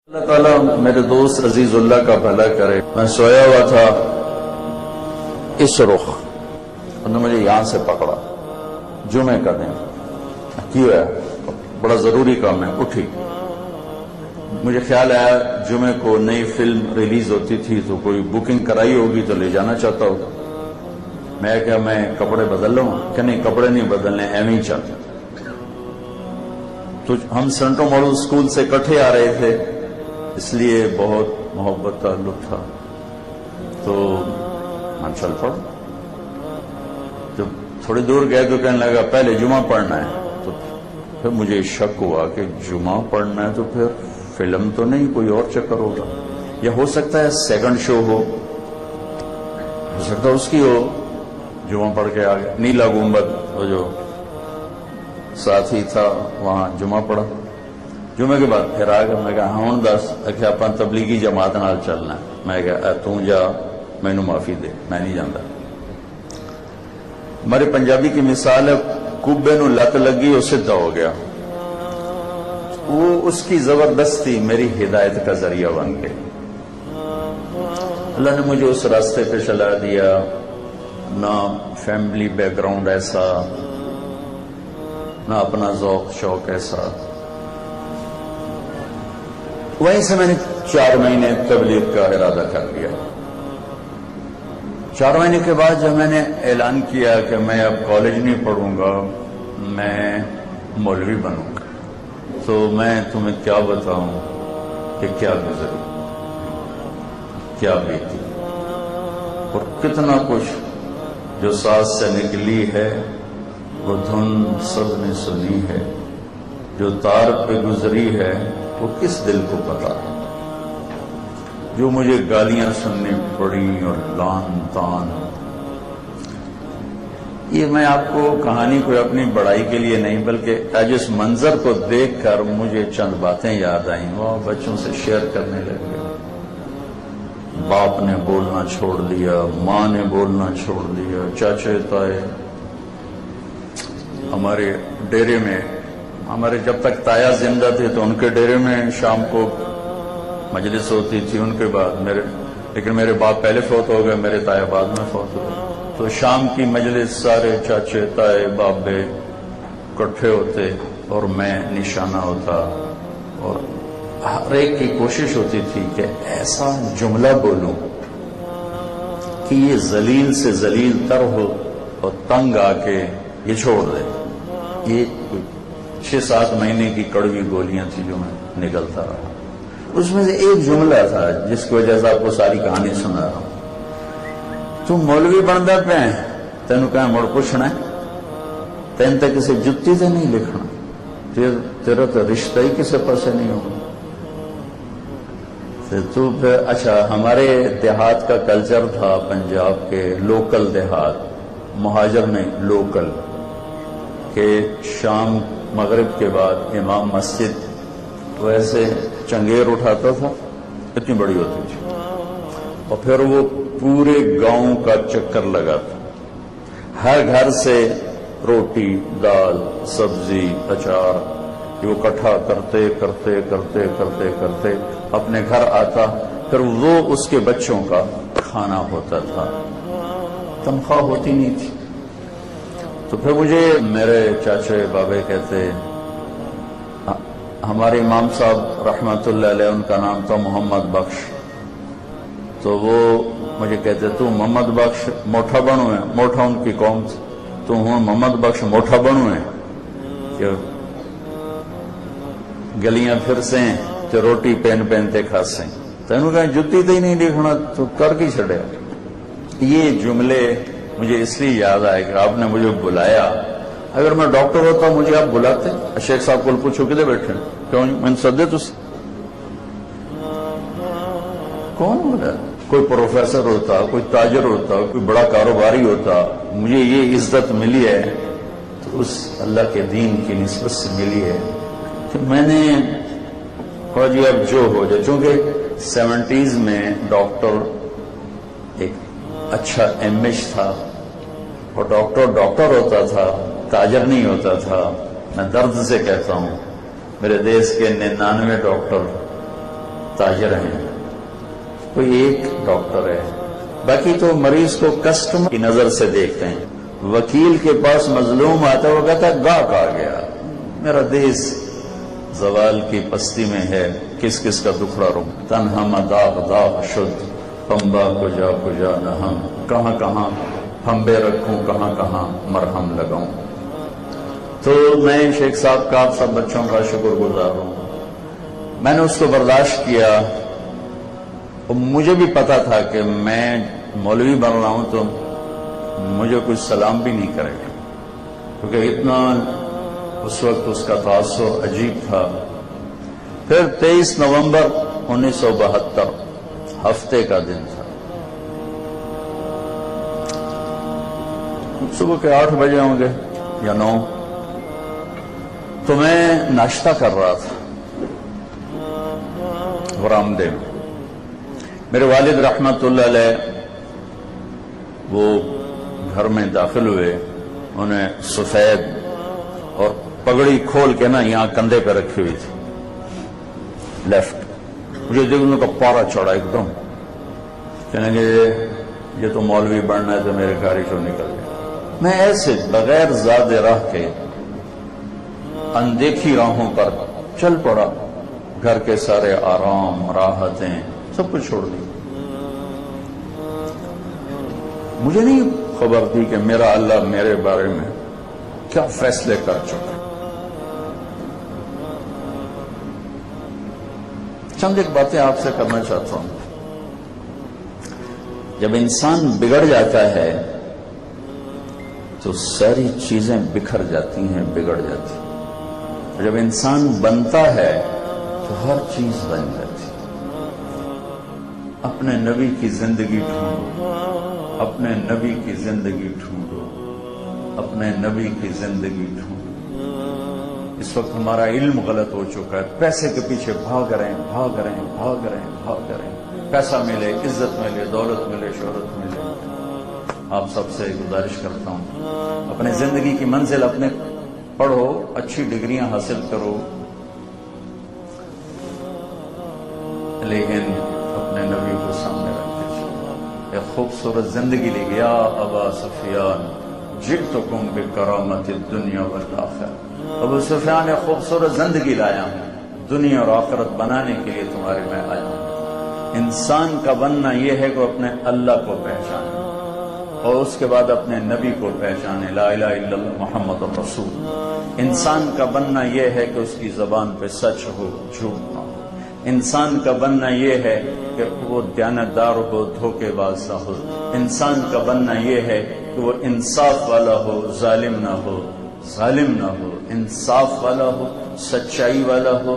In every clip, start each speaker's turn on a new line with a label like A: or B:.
A: اللہ تعالیٰ میرے دوست عزیز اللہ کا بھلا کرے. میں سویا ہوا تھا اس رخ انہوں نے مجھے یہاں سے پکڑا. جمعے کا دن کیوں ہے, بڑا ضروری کام ہے. اٹھی, مجھے خیال آیا جمعے کو نئی فلم ریلیز ہوتی تھی تو کوئی بکنگ کرائی ہوگی تو لے جانا چاہتا ہوگا. میں کیا میں کپڑے بدل لوں کہ نہیں, کپڑے نہیں بدلنے, ایویں چل. تو ہم سینٹرو ماڈل اسکول سے اکٹھے آ رہے تھے, اس لیے بہت محبت تعلق تھا. تو ہم چل پڑ. جب تھوڑی دور گئے تو کہنے لگا پہلے جمعہ پڑھنا ہے. تو پھر مجھے شک ہوا کہ جمعہ پڑھنا ہے تو پھر فلم تو نہیں, کوئی اور چکر ہوگا, یا ہو سکتا ہے سیکنڈ شو ہو سکتا ہے اس کی ہو. جمعہ پڑھ کے آ گیا. نیلا گنبد وہ جو ساتھی تھا وہاں جمعہ پڑھا. جمعے کے بعد پھر آ گیا. میں کہا ہوں دس کہ اپن تبلیغی جماعت نال چلنا ہے. میں کہا تو جا, مینو معافی دے, میں نہیں جانتا. ہمارے پنجابی کی مثال ہے, کبے نو لت لگی وہ سدھا ہو گیا. وہ اس کی زبردستی میری ہدایت کا ذریعہ بن گئی. اللہ نے مجھے اس راستے پہ چلا دیا. نہ فیملی بیک گراؤنڈ ایسا, نہ اپنا ذوق شوق ایسا. وہیں سے میں نے 4 مہینے تبلیغ کا ارادہ کر لیا. 4 مہینے کے بعد جب میں نے اعلان کیا کہ میں اب کالج نہیں پڑھوں گا, میں مولوی بنوں گا, تو میں تمہیں کیا بتاؤں کہ کیا گزری, کیا بیتی, اور کتنا کچھ جو سانس سے نکلی ہے وہ دھن سب نے سنی ہے. جو تار پہ گزری ہے وہ کس دل کو پتا ہے. جو مجھے گالیاں سننی پڑی اور لان تان. یہ میں آپ کو کہانی کوئی اپنی بڑائی کے لیے نہیں, بلکہ آج اس منظر کو دیکھ کر مجھے چند باتیں یاد آئیں. وہ بچوں سے شیئر کرنے لگے. باپ نے بولنا چھوڑ دیا, ماں نے بولنا چھوڑ دیا, چاچے تائے. ہمارے ڈیرے میں, ہمارے جب تک تایا زندہ تھے تو ان کے ڈیرے میں شام کو مجلس ہوتی تھی. ان کے بعد لیکن میرے باپ پہلے فوت ہو گئے, میرے تایا بعد میں فوت ہو گئے. تو شام کی مجلس سارے چاچے تائے بابے اکٹھے ہوتے اور میں نشانہ ہوتا, اور ہر ایک کی کوشش ہوتی تھی کہ ایسا جملہ بولوں کہ یہ ذلیل سے ذلیل تر ہو اور تنگ آ کے یہ چھوڑ دے. یہ 6-7 مہینے کی کڑوی گولیاں تھی جو میں نکلتا رہا. اس میں سے ایک جملہ تھا جس کی وجہ سے آپ کو ساری کہانی سنا رہا ہوں. تم مولوی بنتا پہ تینوں کہیں مڑ پوچھنا ہے, تین تک کسی جتی سے نہیں لکھنا, تیرا تو رشتہ ہی کسی پاسے نہیں ہوگا. تو پھر اچھا, ہمارے دیہات کا کلچر تھا, پنجاب کے لوکل دیہات, مہاجر نہیں لوکل, کہ شام مغرب کے بعد امام مسجد ویسے چنگیر اٹھاتا تھا, اتنی بڑی ہوتی تھی, اور پھر وہ پورے گاؤں کا چکر لگاتا. ہر گھر سے روٹی دال سبزی اچار وہ اکٹھا کرتے کرتے کرتے کرتے کرتے اپنے گھر آتا. پھر وہ اس کے بچوں کا کھانا ہوتا تھا, تنخواہ ہوتی نہیں تھی. تو پھر مجھے میرے چاچے بابے کہتے, ہمارے امام صاحب رحمت اللہ علیہ, ان کا نام تھا محمد بخش, تو وہ مجھے کہتے تو محمد بخش موٹھا بنو ہے. موٹھا ان کی قوم تھی. تو ہوں محمد بخش موٹھا بنو ہے کہ گلیاں پھر سے تو روٹی پہنتے کھاسیں. تینوں کہیں جتی تو ہی نہیں لکھنا تو کر کی چھڑے. یہ جملے مجھے اس لیے یاد آئے کہ آپ نے مجھے بلایا. اگر میں ڈاکٹر ہوتا مجھے آپ بلاتے, شیخ صاحب کو پوچھو کدھر بیٹھے, کیوں میں نے سدے تو کون بولا. کوئی پروفیسر ہوتا, کوئی تاجر ہوتا, کوئی بڑا کاروباری ہوتا, مجھے یہ عزت ملی ہے تو اس اللہ کے دین کی نسبت سے ملی ہے کہ میں نے کہا جی اب جو ہو جائے. چونکہ 70s میں ڈاکٹر ایک اچھا امیج تھا, اور ڈاکٹر ہوتا تھا, تاجر نہیں ہوتا تھا. میں درد سے کہتا ہوں میرے دیش کے 99 ڈاکٹر تاجر ہیں، کوئی ایک ڈاکٹر ہے، باقی تو مریض کو کسٹمر کی نظر سے دیکھتے ہیں۔ وکیل کے پاس مظلوم آتا ہے، وہ کہتا ہے گاہک آ گیا، میرا دیس زوال کی پستی میں ہے، کس کس کا دکھڑا رو، تنہا داغ داغ شد پمبا کجا نہم، کہاں کہاں پھمبے رکھوں، کہاں کہاں مرہم لگاؤں۔ تو میں شیخ صاحب کا آپ سب بچوں کا شکر گزار ہوں، میں نے اس کو برداشت کیا، اور مجھے بھی پتا تھا کہ میں مولوی بن رہا ہوں تو مجھے کچھ سلام بھی نہیں کرے گا، کیونکہ اتنا اس وقت اس کا تاثر عجیب تھا۔ پھر 23 نومبر 1972 ہفتے کا دن تھا، صبح کے 8 بجے ہوں گے یا 9، تو میں ناشتہ کر رہا تھا برآمدے میں۔ میرے والد رحمت اللہ علیہ وہ گھر میں داخل ہوئے، انہیں سفید اور پگڑی کھول کے نا یہاں کندھے پہ رکھی ہوئی تھی لیفٹ، مجھے دیکھنے کا پارا چڑھا ایک دم، کہنے لگے یہ تو مولوی بننا ہے، تو میرے گاڑی چوں نکل گیا۔ میں ایسے بغیر زاد راہ کے اندیکھی راہوں پر چل پڑا، گھر کے سارے آرام راحتیں سب کچھ چھوڑ دی۔ مجھے نہیں خبر تھی کہ میرا اللہ میرے بارے میں کیا فیصلے کر چکا۔ چند ایک باتیں آپ سے کرنا چاہتا ہوں۔ جب انسان بگڑ جاتا ہے تو ساری چیزیں بکھر جاتی ہیں، بگڑ جاتی ہیں۔ جب انسان بنتا ہے تو ہر چیز بن جاتی ہے۔ اپنے نبی کی زندگی ڈھونڈو، اپنے نبی کی زندگی ڈھونڈو، اپنے نبی کی زندگی ڈھونڈو۔ اس وقت ہمارا علم غلط ہو چکا ہے، پیسے کے پیچھے بھاگ رہے ہیں، بھاگ رہے ہیں، بھاگ رہے ہیں، بھاگ رہے ہیں، پیسہ ملے، عزت ملے، دولت ملے، شہرت ملے۔ آپ سب سے گزارش کرتا ہوں، اپنے زندگی کی منزل اپنے پڑھو، اچھی ڈگریاں حاصل کرو، لیکن اپنے نبی کو سامنے رکھتے چلو۔ ایک خوبصورت زندگی لے گیا ابا سفیان، جئتکم بکرامت الدنیا والآخرہ۔ ابو سفیان ایک خوبصورت زندگی لایا ہوں، دنیا اور آخرت بنانے کے لیے تمہارے میں آیا ہوں۔ انسان کا بننا یہ ہے کہ اپنے اللہ کو پہچانے اور اس کے بعد اپنے نبی کو پہچانے، لا الہ الا اللہ محمد الرسول۔ انسان کا بننا یہ ہے کہ اس کی زبان پہ سچ ہو، جھوٹ نہ ہو۔ انسان کا بننا یہ ہے کہ وہ دیانتدار ہو، دھوکے باز نہ ہو۔ انسان کا بننا یہ ہے کہ وہ انصاف والا ہو، ظالم نہ ہو، ظالم نہ ہو، انصاف والا ہو، سچائی والا ہو،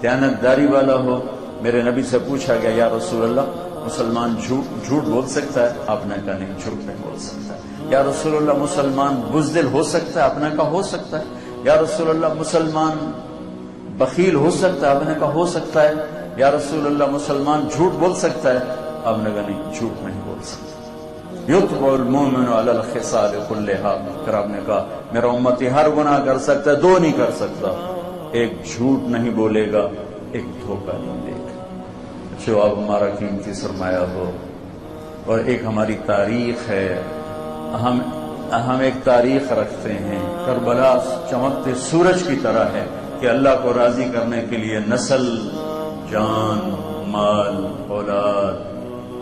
A: دیانتداری والا ہو۔ میرے نبی سے پوچھا گیا، یا رسول اللہ مسلمان جھوٹ بول سکتا ہے؟ آپ نے کہا نہیں، جھوٹ نہیں بول سکتا۔ یا رسول اللہ مسلمان بزدل ہو سکتا ہے؟ آپ نے کہا ہو سکتا ہے۔ یا رسول اللہ مسلمان بخیل ہو سکتا ہے؟ آپ نے کہا ہو سکتا ہے۔ یا رسول اللہ مسلمان جھوٹ بول سکتا ہے؟ آپ نے کہا نہیں، جھوٹ نہیں بول سکتا۔ یتبع المؤمن علی الخصال کلھا، پھر آپ نے کہا میرا امتی ہر گناہ کر سکتا ہے، دو نہیں کر سکتا، ایک جھوٹ نہیں بولے گا، ایک دھوکہ نہیں دے گا۔ جو اب ہمارا قیمتی سرمایہ ہو، اور ایک ہماری تاریخ ہے، ہم ایک تاریخ رکھتے ہیں۔ کربلا چمکتے سورج کی طرح ہے کہ اللہ کو راضی کرنے کے لیے نسل، جان، مال، اولاد،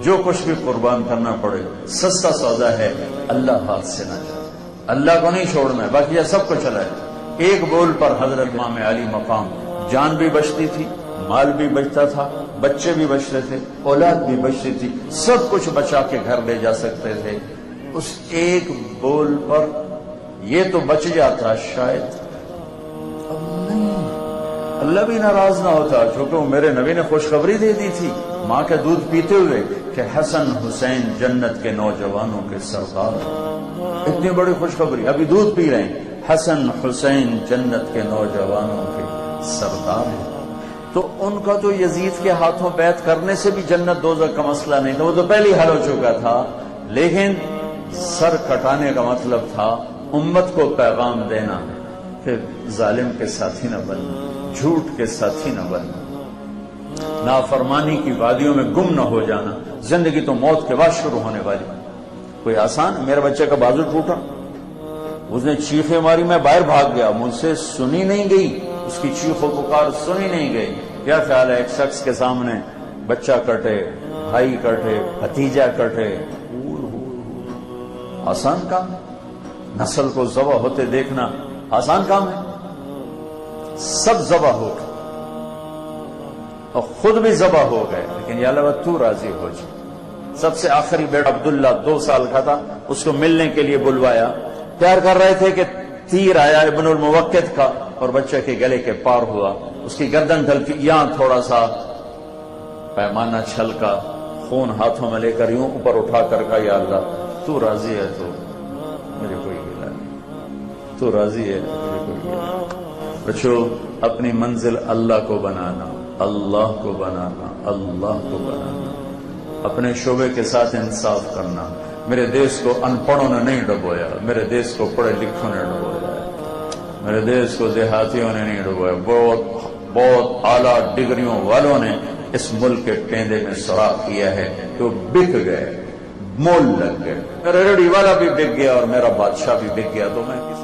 A: جو کچھ بھی قربان کرنا پڑے، سستا سودا ہے، اللہ ہاتھ سے نہ جائے۔ اللہ کو نہیں چھوڑنا ہے، باقی یہ سب کو چلا ہے۔ ایک بول پر حضرت امام علی مقام، جان بھی بچتی تھی، مال بھی بچتا تھا، بچے بھی بچتے تھے، اولاد بھی بچتی تھی، سب کچھ بچا کے گھر لے جا سکتے تھے۔ اس ایک بول پر یہ تو بچ جاتا شاید، اب نہیں، اللہ بھی ناراض نہ ہوتا، چونکہ وہ میرے نبی نے خوشخبری دے دی تھی ماں کے دودھ پیتے ہوئے کہ حسن حسین جنت کے نوجوانوں کے سردار۔ اتنی بڑی خوشخبری، ابھی دودھ پی رہے ہیں، حسن حسین جنت کے نوجوانوں کے سردار ہیں۔ تو ان کا تو یزید کے ہاتھوں بیعت کرنے سے بھی جنت دوزخ کا مسئلہ نہیں تھا، وہ تو پہلے حل ہو چکا تھا، لیکن سر کٹانے کا مطلب تھا امت کو پیغام دینا کہ ظالم کے ساتھی نہ بننا، جھوٹ کے ساتھی نہ بننا۔ نافرمانی کی وادیوں میں گم نہ ہو جانا. زندگی تو موت کے بعد شروع ہونے والی. کوئی آسان ہے؟ میرے بچے کا بازو ٹوٹا، اس نے چیخیں ماری، میں باہر بھاگ گیا، مجھ سے سنی نہیں گئی، اس کی چیخ و پکار سنی نہیں گئی. کیا خیال ہے ایک شخص کے سامنے بچہ کٹے، بھائی کٹے، بھتیجا کٹے؟ آسان کام؟ نسل کو ذبح ہوتے دیکھنا آسان کام ہے؟ سب ذبح ہو گئے اور خود بھی ذبح ہو گئے، لیکن یا اللہ تو راضی ہو جائے. سب سے آخری بیٹا عبداللہ 2 سال کا تھا، اس کو ملنے کے لیے بلوایا. پیار کر رہے تھے کہ تیر آیا ابن الموقد کا اور بچے کے گلے کے پار ہوا، اس کی گردن ڈھلکی، یہاں تھوڑا سا پیمانہ چھلکا، خون ہاتھوں میں لے کر یوں اوپر اٹھا کر کہا یا اللہ تو راضی ہے تو مجھے کوئی گلہ نہیں، تو راضی ہے مجھے کوئی گلہ نہیں. بچو اپنی منزل اللہ کو بنانا، اللہ کو بنانا، اللہ کو بنانا، اپنے شعبے کے ساتھ انصاف کرنا. میرے دیش کو ان پڑھوں نے نہیں ڈبویا، میرے دیش کو پڑھے لکھوں نے ڈبویا ہے، میرے دیش کو دیہاتیوں نے نہیں ڈبویا. بہت اعلیٰ ڈگریوں والوں نے اس ملک کے ٹیندے میں سوراخ کیا ہے کہ وہ بک گئے، مول لگ گئے. میرا ریڑھی والا بھی بک گیا اور میرا بادشاہ بھی بک گیا، تو میں کس